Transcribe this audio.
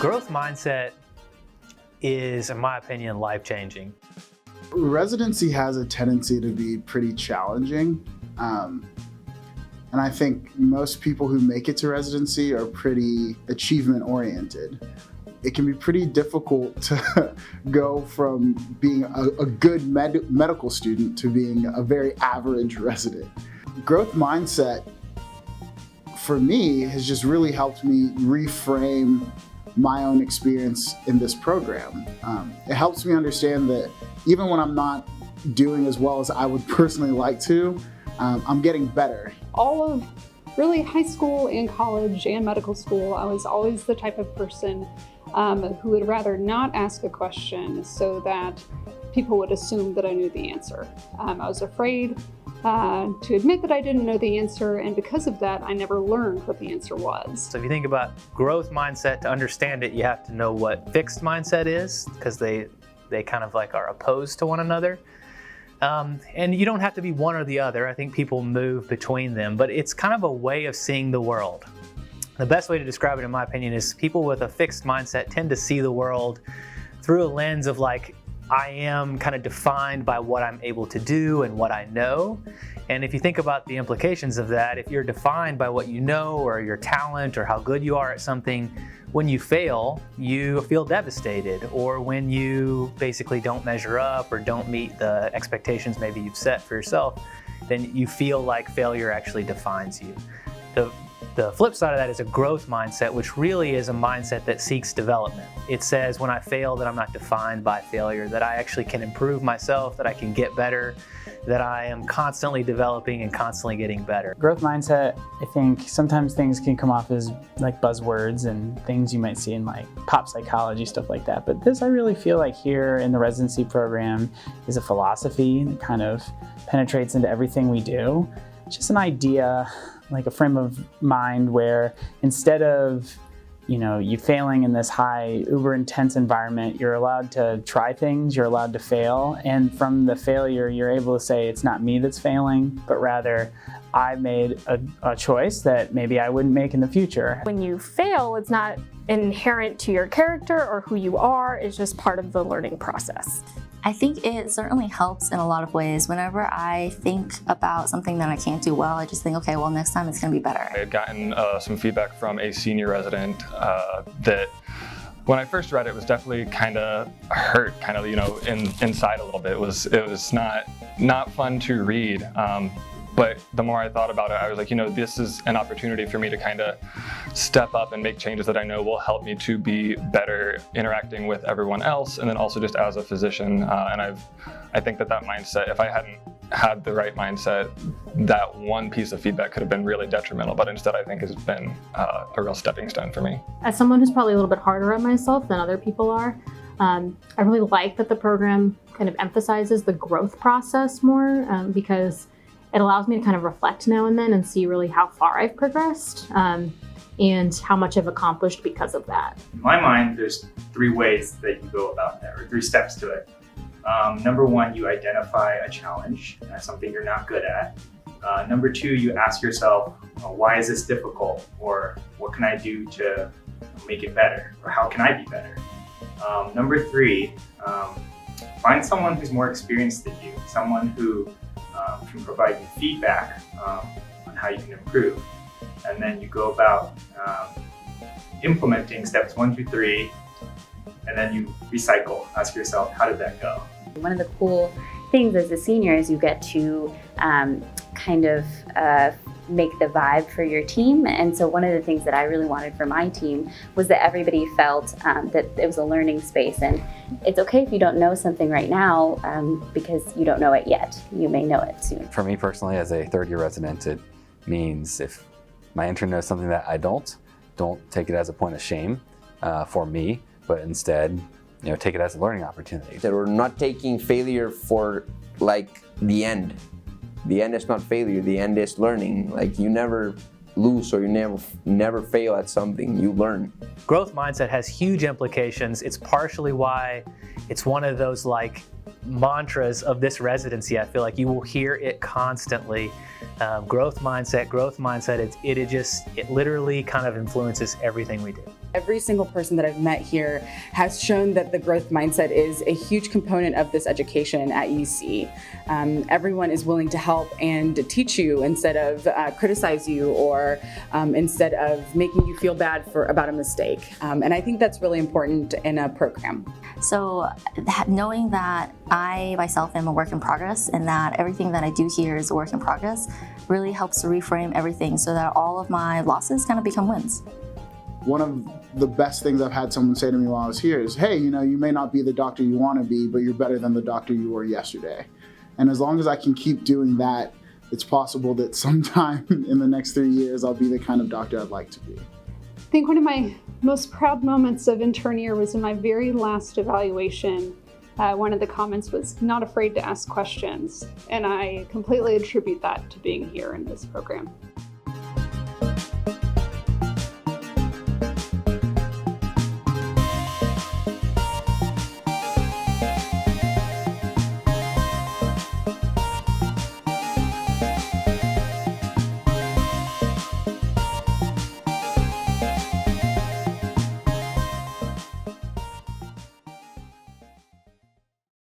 Growth mindset is, in my opinion, life-changing. Residency has a tendency to be pretty challenging. And I think most people who make it to residency are pretty achievement-oriented. It can be pretty difficult to go from being a good medical student to being a very average resident. Growth mindset, for me, has just really helped me reframe my own experience in this program. It helps me understand that even when I'm not doing as well as I would personally like to, I'm getting better. All of really high school and college and medical school, I was always the type of person who would rather not ask a question so that people would assume that I knew the answer. I was afraid to admit that I didn't know the answer, and because of that, I never learned what the answer was. So if you think about growth mindset, to understand it, you have to know what fixed mindset is, because they kind of like are opposed to one another. And you don't have to be one or the other. I think people move between them, but it's kind of a way of seeing the world. The best way to describe it, in my opinion, is people with a fixed mindset tend to see the world through a lens of like, I am kind of defined by what I'm able to do and what I know. And if you think about the implications of that, if you're defined by what you know or your talent or how good you are at something, when you fail, you feel devastated. Or when you basically don't measure up or don't meet the expectations maybe you've set for yourself, then you feel like failure actually defines you. The flip side of that is a growth mindset, which really is a mindset that seeks development. It says when I fail that I'm not defined by failure, that I actually can improve myself, that I can get better, that I am constantly developing and constantly getting better. Growth mindset, I think sometimes things can come off as like buzzwords and things you might see in like pop psychology, stuff like that. But this I really feel like here in the residency program is a philosophy that kind of penetrates into everything we do. It's just an idea, like a frame of mind where instead of, you failing in this high, uber intense environment, you're allowed to try things, you're allowed to fail. And from the failure, you're able to say, it's not me that's failing, but rather I made a choice that maybe I wouldn't make in the future. When you fail, it's not inherent to your character or who you are, it's just part of the learning process. I think it certainly helps in a lot of ways. Whenever I think about something that I can't do well, I just think, okay, well, next time it's gonna be better. I had gotten some feedback from a senior resident that when I first read it was definitely kind of hurt, inside a little bit. It was not fun to read. But the more I thought about it, I was like, this is an opportunity for me to kind of step up and make changes that I know will help me to be better interacting with everyone else, and then also just as a physician. And I think that mindset, if I hadn't had the right mindset, that one piece of feedback could have been really detrimental, but instead I think has been a real stepping stone for me. As someone who's probably a little bit harder on myself than other people are, I really like that the program kind of emphasizes the growth process more because it allows me to kind of reflect now and then and see really how far I've progressed and how much I've accomplished because of that. In my mind, there's 3 ways that you go about that, or 3 steps to it. Number 1, you identify a challenge, something you're not good at. Number 2, you ask yourself, why is this difficult? Or what can I do to make it better? Or how can I be better? Number 3, find someone who's more experienced than you, someone who can provide you feedback on how you can improve. And then you go about implementing steps 1 through 3, and then you recycle. Ask yourself, how did that go? One of the cool things as a senior is you get to make the vibe for your team. And so one of the things that I really wanted for my team was that everybody felt that it was a learning space. And it's okay if you don't know something right now because you don't know it yet. You may know it soon. For me personally, as a third-year resident, it means if my intern knows something that I don't take it as a point of shame for me, but instead, take it as a learning opportunity. That we're not taking failure for like the end. The end is not failure, the end is learning. Like you never lose or you never fail at something, you learn. Growth mindset has huge implications. It's partially why it's one of those like mantras of this residency. I feel like you will hear it constantly. Growth mindset, growth mindset. It literally kind of influences everything we do. Every single person that I've met here has shown that the growth mindset is a huge component of this education at UC. Everyone is willing to help and to teach you instead of criticize you or instead of making you feel bad about a mistake. And I think that's really important in a program. So knowing that I myself am a work in progress and that everything that I do here is a work in progress really helps to reframe everything so that all of my losses kind of become wins. One of the best things I've had someone say to me while I was here is, hey, you may not be the doctor you want to be, but you're better than the doctor you were yesterday. And as long as I can keep doing that, it's possible that sometime in the next 3 years, I'll be the kind of doctor I'd like to be. I think one of my most proud moments of intern year was in my very last evaluation. One of the comments was, not afraid to ask questions. And I completely attribute that to being here in this program.